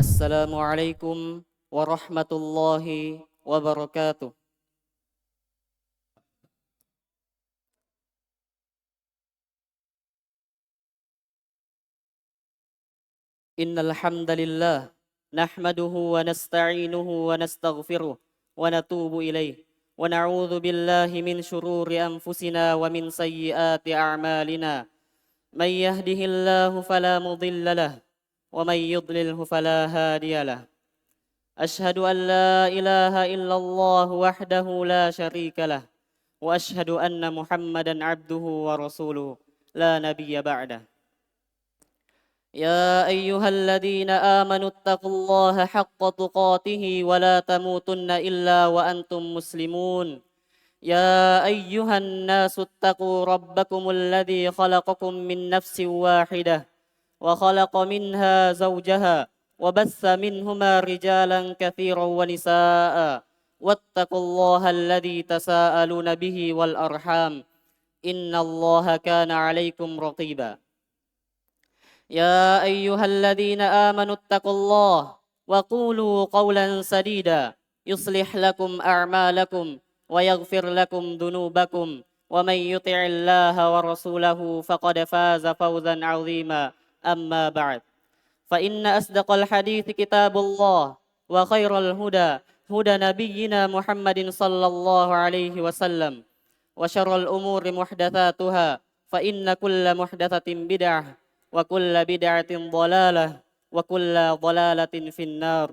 Assalamualaikum warahmatullahi wabarakatuh. Innal hamdalillah nahmaduhu wa nasta'inuhu wa nastaghfiruh wa natubu ilaih wa na'udzu billahi min shururi anfusina wa min sayyiati a'malina. May yahdihillahu fala mudilla lahu wa may yudlilhu fala hadiya lahu. Ashhadu an la ilaha illallah wahdahu la syarika lah wa ashhadu anna Muhammadan abduhu wa rasuluhu la nabiyya ba'dah. يا أيها الذين آمنوا اتقوا الله حق تقاته ولا تموتن إلا وأنتم مسلمون. يا أيها الناس اتقوا ربكم الذي خلقكم من نفس واحدة وخلق منها زوجها وبث منهما رجالا كثيرا ونساء واتقوا الله الذي تساءلون به والأرحام إن الله كان عليكم رقيبا. يا أيها الذين آمنوا اتقوا الله وقولوا قولا سديدا يصلح لكم أعمالكم ويغفر لكم ذنوبكم ومن يطع الله ورسوله فقد فاز فوزا عظيما. أما بعد فإن أصدق الحديث كتاب الله وخير الهدى هدى نبينا محمد صلى الله عليه وسلم وشر الأمور محدثاتها فإن كل محدثة بدعة wa kullu bid'atin dhalalah wa kullu dhalalatin finnar.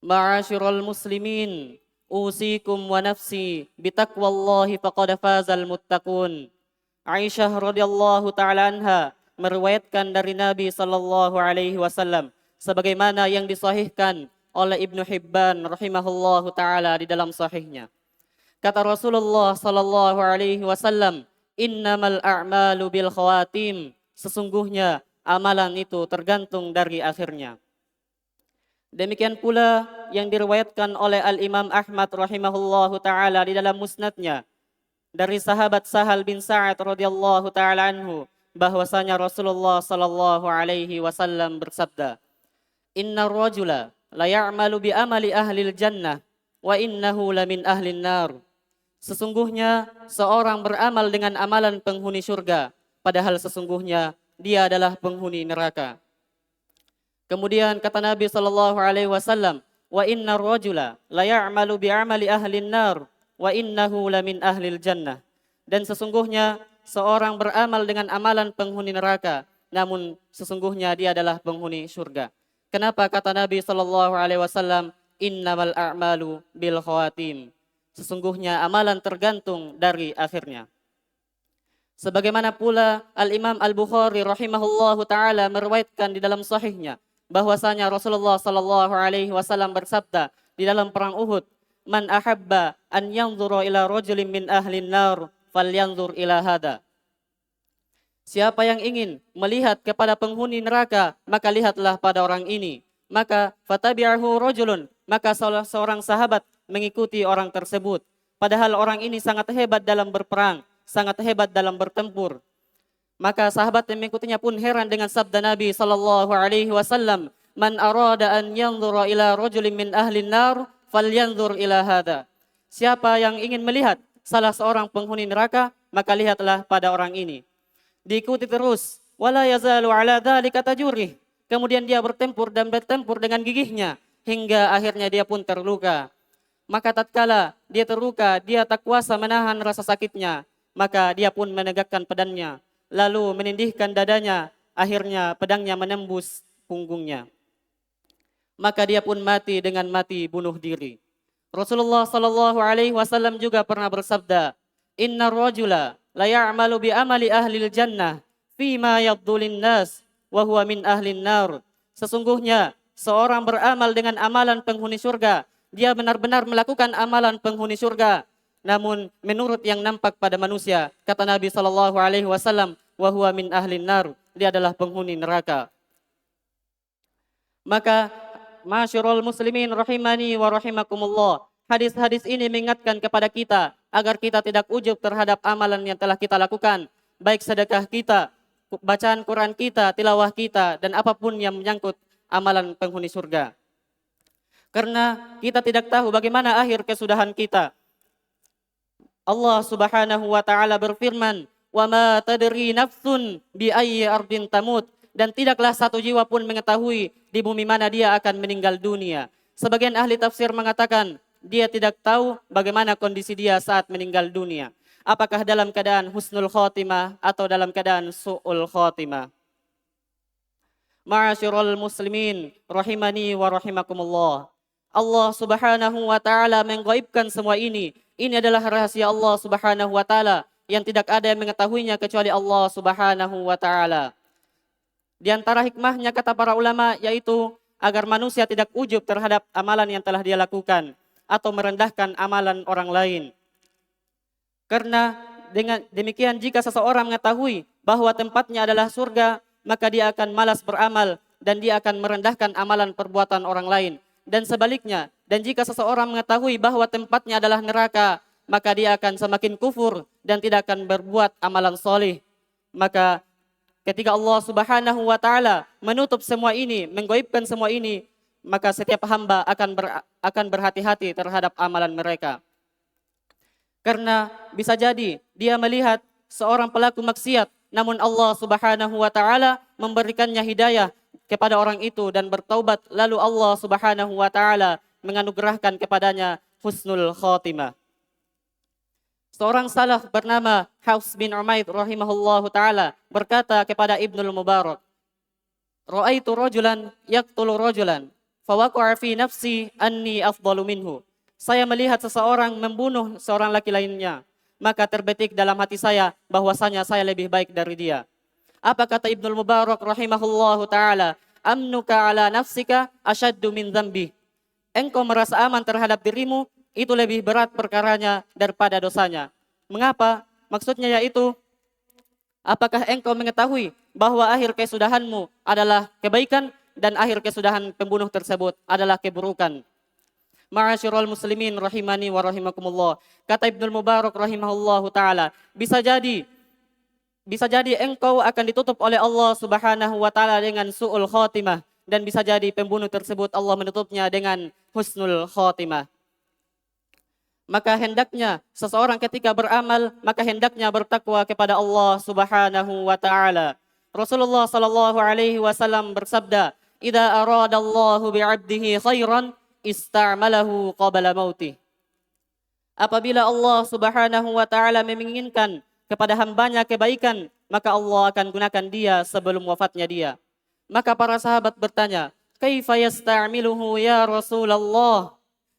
Ma'asyiral muslimin, usikum wa nafsi bitaqwallahi faqad fazal muttaqun. Aisyah radhiyallahu taala anha meriwayatkan dari Nabi sallallahu alaihi wasallam sebagaimana yang disahihkan oleh Ibnu Hibban rahimahullahu taala di dalam sahihnya. Kata Rasulullah sallallahu alaihi wasallam, innamal a'malu bil khawatim. Sesungguhnya amalan itu tergantung dari akhirnya. Demikian pula yang diriwayatkan oleh Al-Imam Ahmad rahimahullahu ta'ala di dalam musnadnya dari sahabat Sahal bin Sa'ad radhiyallahu ta'ala anhu bahwasanya Rasulullah sallallahu alaihi wasallam bersabda, innar rajula la ya'malu bi amali ahlil jannah wa innahu lamin ahlin nar. Sesungguhnya seorang beramal dengan amalan penghuni surga, padahal sesungguhnya dia adalah penghuni neraka. Kemudian kata Nabi sallallahu alaihi wasallam, wa innar rajula la ya'malu bi amali ahlin nar wa innahu lamin ahlil jannah. Dan sesungguhnya seorang beramal dengan amalan penghuni neraka, namun sesungguhnya dia adalah penghuni surga. Kenapa kata Nabi sallallahu alaihi wasallam, innamal a'malu bil khawatim. Sesungguhnya amalan tergantung dari akhirnya. Sebagaimana pula Al-Imam Al-Bukhari rahimahullahu ta'ala meriwayatkan di dalam sahihnya bahwasanya Rasulullah sallallahu alaihi wasallam bersabda di dalam perang Uhud, man ahabba an yanzura ila rajulin min ahlin nar falyanzur ila hada. Siapa yang ingin melihat kepada penghuni neraka, maka lihatlah pada orang ini. Maka fatabi'ahu rajulun, maka seorang sahabat mengikuti orang tersebut. Padahal orang ini sangat hebat dalam berperang, sangat hebat dalam bertempur. Maka sahabat yang mengikutinya pun heran dengan sabda Nabi sallallahu alaihi wasallam, man arada an yanzura ila rajulin min ahlin nar falyanzur ila hada. Siapa yang ingin melihat salah seorang penghuni neraka, maka lihatlah pada orang ini. Diikuti terus, wala yazalu ala dzalika tajurih. Kemudian dia bertempur dan bertempur dengan gigihnya hingga akhirnya dia pun terluka. Maka tatkala dia terluka, dia tak kuasa menahan rasa sakitnya, maka dia pun menegakkan pedangnya, lalu menindihkan dadanya, akhirnya pedangnya menembus punggungnya. Maka dia pun mati dengan mati bunuh diri. Rasulullah sallallahu alaihi wasallam juga pernah bersabda, innar rajula la ya'malu bi amali ahlil jannah fima yadhulun nas wa huwa min ahlin nar. Sesungguhnya seorang beramal dengan amalan penghuni surga, dia benar-benar melakukan amalan penghuni surga, namun menurut yang nampak pada manusia, kata Nabi sallallahu alaihi wasallam, wa huwa min ahlin nar, dia adalah penghuni neraka. Maka masyarul muslimin rahimani wa rahimakumullah, hadis-hadis ini mengingatkan kepada kita agar kita tidak ujub terhadap amalan yang telah kita lakukan, baik sedekah kita, bacaan Quran kita, tilawah kita, dan apapun yang menyangkut amalan penghuni surga. Karena kita tidak tahu bagaimana akhir kesudahan kita. Allah Subhanahu wa taala berfirman, "Wa ma tadri nafsun bi ayyi ardin tamut." Dan tidaklah satu jiwa pun mengetahui di bumi mana dia akan meninggal dunia. Sebagian ahli tafsir mengatakan, dia tidak tahu bagaimana kondisi dia saat meninggal dunia. Apakah dalam keadaan husnul khotimah atau dalam keadaan su'ul khotimah. Ma'asyiral muslimin, rahimani wa rahimakumullah. Allah Subhanahu wa taala menggaibkan semua ini. Ini adalah rahasia Allah Subhanahu wa taala yang tidak ada yang mengetahuinya kecuali Allah Subhanahu wa taala. Di antara hikmahnya kata para ulama yaitu agar manusia tidak ujub terhadap amalan yang telah dia lakukan atau merendahkan amalan orang lain. Karena dengan demikian jika seseorang mengetahui bahwa tempatnya adalah surga, maka dia akan malas beramal dan dia akan merendahkan amalan perbuatan orang lain. Dan sebaliknya, dan jika seseorang mengetahui bahwa tempatnya adalah neraka, maka dia akan semakin kufur dan tidak akan berbuat amalan soleh. Maka ketika Allah Subhanahu wa taala menutup semua ini, menggaibkan semua ini, maka setiap hamba akan berhati-hati terhadap amalan mereka. Karena bisa jadi dia melihat seorang pelaku maksiat, namun Allah Subhanahu wa taala memberikannya hidayah kepada orang itu dan bertaubat, lalu Allah Subhanahu wa taala menganugerahkan kepadanya husnul khotimah. Seorang salaf bernama Hafs bin Umair rahimahullahu taala berkata kepada Ibnul Mubarak, "Ra'aitu rajulan yaqtulu rajulan, fawaqa'a fi nafsi anni afdalu minhu." Saya melihat seseorang membunuh seorang laki lainnya, maka terbetik dalam hati saya bahwasanya saya lebih baik dari dia. Apa kata Ibnul Mubarak rahimahullahu taala? "Amnuka ala nafsika asyaddu min dzambi." Engkau merasa aman terhadap dirimu, itu lebih berat perkaranya daripada dosanya. Mengapa? Maksudnya yaitu, apakah engkau mengetahui bahwa akhir kesudahanmu adalah kebaikan dan akhir kesudahan pembunuh tersebut adalah keburukan. Ma'asyiral muslimin rahimani wa rahimakumullah. Kata Ibnul Mubarak rahimahullahu taala, bisa jadi engkau akan ditutup oleh Allah Subhanahu wa taala dengan su'ul khotimah, dan bisa jadi pembunuh tersebut Allah menutupnya dengan husnul khotimah. Maka hendaknya seseorang ketika beramal, maka hendaknya bertakwa kepada Allah Subhanahu wa taala. Rasulullah sallallahu alaihi wasallam bersabda, "Idza aradallahu bi'abdihi khairan ista'malahu qabla mautih." Apabila Allah Subhanahu wa taala menginginkan kepada hambanya kebaikan, maka Allah akan gunakan dia sebelum wafatnya dia. Maka para sahabat bertanya, "Kaifa yasta'miluhu ya Rasulullah?"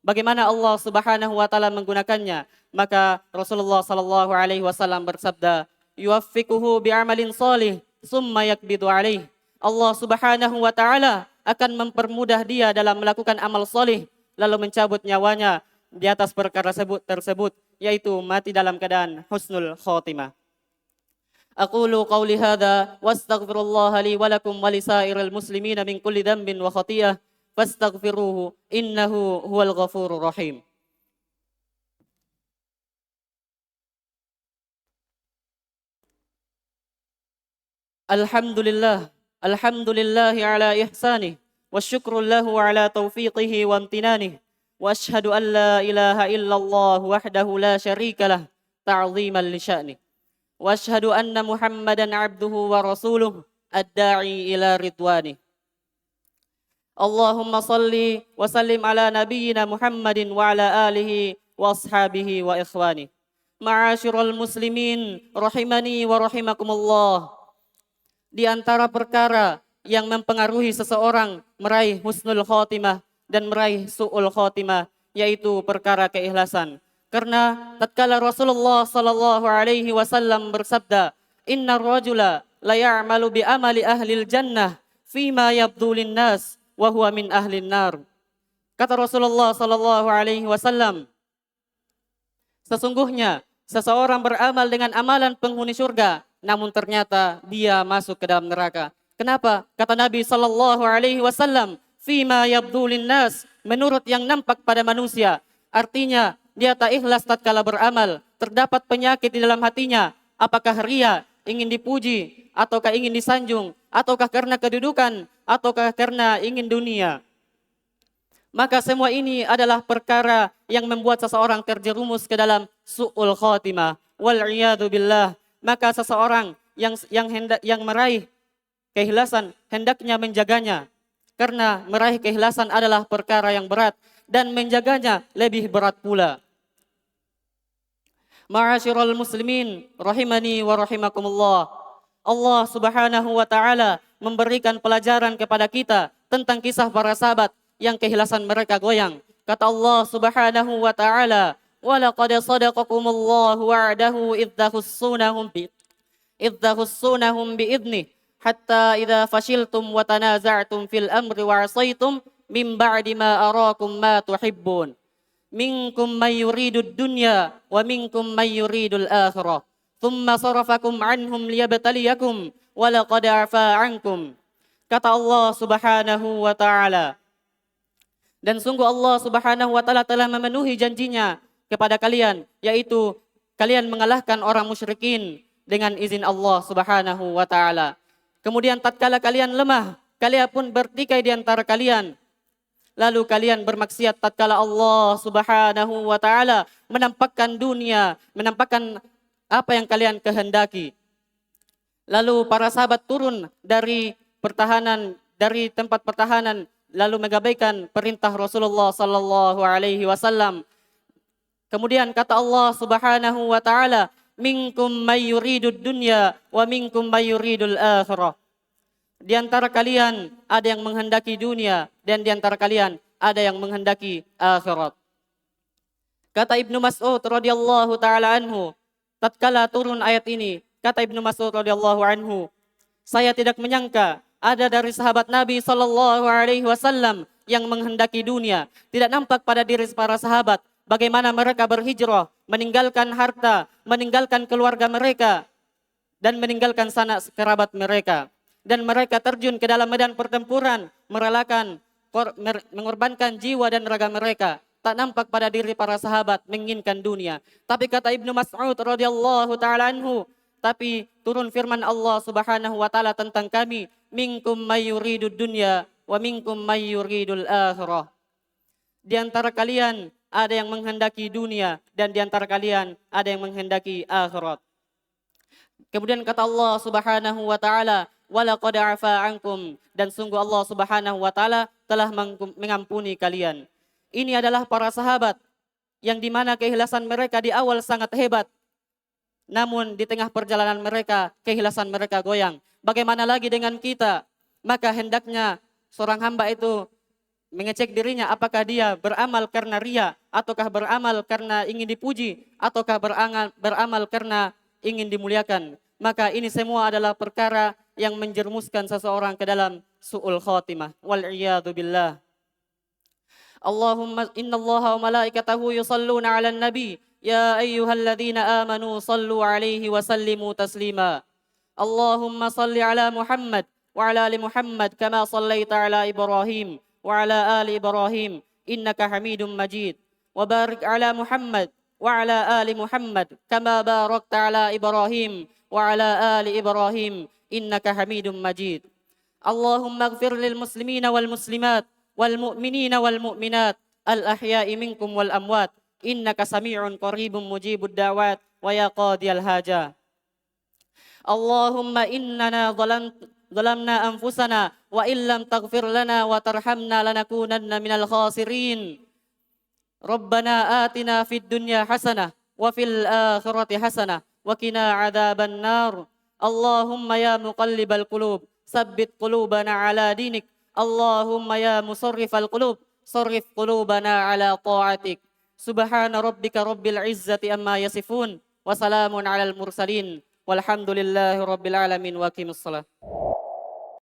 Bagaimana Allah Subhanahu wa taala menggunakannya? Maka Rasulullah sallallahu alaihi wasallam bersabda, "Yuwaffiquhu bi'amalin shalih, summa yakbidu alaih." Allah Subhanahu wa taala akan mempermudah dia dalam melakukan amal salih, lalu mencabut nyawanya di atas perkara tersebut, yaitu mati dalam keadaan husnul khotimah. Aqulu qawli hadza wastaghfirullaha li wa lakum wa lisairil muslimina min kulli dhanbin wa khati'ah fastaghfiruhu innahu huwal ghafurur rahim. Alhamdulillah ala ihsanih wasyukru lahu ala taufiqihi wa amtinanih wa ashhadu an la ilaha illallah wahdahu la syarika lah ta'ziman li sya'nih wa ashhadu anna Muhammadan abduhu wa rasuluh ad-da'i ila ridwanih. Allahumma salli wa sallim ala nabiyyina Muhammadin wa ala alihi wa ashabihi wa ikhwani. Ma'asyiral muslimin rahimani wa rahimakumullah. Di antara perkara yang mempengaruhi seseorang meraih husnul khotimah dan meraih su'ul khotimah yaitu perkara keikhlasan. Karena tatkala Rasulullah sallallahu alaihi wasallam bersabda, "Innar rajula la ya'malu bi amali ahlil jannah fima yabdu lin-nas wa huwa min ahlin nar." Kata Rasulullah sallallahu alaihi wasallam, sesungguhnya seseorang beramal dengan amalan penghuni surga, namun ternyata dia masuk ke dalam neraka. Kenapa? Kata Nabi sallallahu alaihi wasallam, "Fima yabdu lin-nas", menurut yang nampak pada manusia. Artinya, dia tak ikhlas tatkala beramal, terdapat penyakit di dalam hatinya, apakah ria, ingin dipuji, ataukah ingin disanjung, ataukah karena kedudukan, ataukah karena ingin dunia. Maka semua ini adalah perkara yang membuat seseorang terjerumus ke dalam su'ul khatimah. Wal'iyadu billah. Maka seseorang yang meraih keikhlasan hendaknya menjaganya. Karena meraih keikhlasan adalah perkara yang berat dan menjaganya lebih berat pula. Ma'asyiral muslimin rahimani wa rahimakumullah. Allah Subhanahu wa taala memberikan pelajaran kepada kita tentang kisah para sahabat yang keikhlasan mereka goyang. Kata Allah Subhanahu wa taala, "Wa laqad sadaqakumullahu wa'dahu idzahussunahum bi'idnih hatta idza fashiltum wa tanaza'tum fil amri wa 'asaitum min ba'di ma arakum ma tuhibbun." Minkum may yuridud dunya wa minkum may yuridul akhirah. Thumma sarafakum anhum liyabtaliyakum wa laqad afa ankum. Kata Allah Subhanahu wa taala. Dan sungguh Allah Subhanahu wa taala telah memenuhi janjinya kepada kalian, yaitu kalian mengalahkan orang musyrikin dengan izin Allah Subhanahu wa taala. Kemudian tatkala kalian lemah, kalian pun bertikai di antara kalian. Lalu kalian bermaksiat tatkala Allah Subhanahu wa taala menampakkan dunia, menampakkan apa yang kalian kehendaki. Lalu para sahabat turun dari tempat pertahanan lalu mengabaikan perintah Rasulullah sallallahu alaihi wasallam. Kemudian kata Allah Subhanahu wa taala, "Minkum may yuridud dunya wa minkum may yuridul akhirah." Di antara kalian ada yang menghendaki dunia dan di antara kalian ada yang menghendaki akhirat. Kata Ibnu Mas'ud radhiyallahu taala anhu, tatkala turun ayat ini, kata Ibnu Mas'ud radhiyallahu anhu, saya tidak menyangka ada dari sahabat Nabi sallallahu alaihi wasallam yang menghendaki dunia. Tidak nampak pada diri para sahabat bagaimana mereka berhijrah, meninggalkan harta, meninggalkan keluarga mereka dan meninggalkan sanak kerabat mereka. Dan mereka terjun ke dalam medan pertempuran, mengorbankan jiwa dan raga mereka. Tak nampak pada diri para sahabat menginginkan dunia. Tapi kata Ibnu Mas'ud radhiyallahu taala anhu, tapi turun firman Allah Subhanahu wa taala tentang kami, minkum may yuridud dunya wa minkum may yuridul akhirah. Di antara kalian ada yang menghendaki dunia dan di antara kalian ada yang menghendaki akhirat. Kemudian kata Allah Subhanahu wa taala, "Walaqad afa ankum," dan sungguh Allah Subhanahu wa taala telah mengampuni kalian. Ini adalah para sahabat yang dimana keikhlasan mereka di awal sangat hebat. Namun di tengah perjalanan mereka, keikhlasan mereka goyang. Bagaimana lagi dengan kita? Maka hendaknya seorang hamba itu mengecek dirinya apakah dia beramal karena ria, ataukah beramal karena ingin dipuji, ataukah beramal karena ingin dimuliakan. Maka ini semua adalah perkara yang menjerumuskan seseorang ke dalam su'ul khatimah. Wal'iyadu billah. Allahumma innallaha wa malaikatahu yusalluna 'alan nabi ya ayyuhalladzina amanu sallu 'alaihi wa sallimu taslima. Allahumma salli 'ala Muhammad wa 'ala ali Muhammad kama sallaita 'ala Ibrahim wa 'ala ali Ibrahim innaka Hamidum Majid. Wa barik 'ala Muhammad wa 'ala ali Muhammad kama barakta 'ala Ibrahim wa 'ala ali Ibrahim innaka Hamidum Majid. Allahumma ighfir lil muslimina wal muslimat wal mu'minina wal mu'minat al ahya'i minkum wal amwat innaka sami'un qaribun mujibud da'wat wa ya qadiyal haja. Allahumma innana zalamna anfusana wa illam taghfir lana wa tarhamna lanakunanna minal khasirin. Rabbana atina fid dunya hasanah wa fil akhirati hasanah wa qina adzaban nar. Allahumma ya muqallibal qulub sabbit qulubana ala dinik. Allahumma ya musarrifal qulub sarrif qulubana ala ta'atik. Subhana rabbika rabbil izzati amma yasifun wa salamun alal mursalin walhamdulillahi rabbil alamin wa aqimus salat.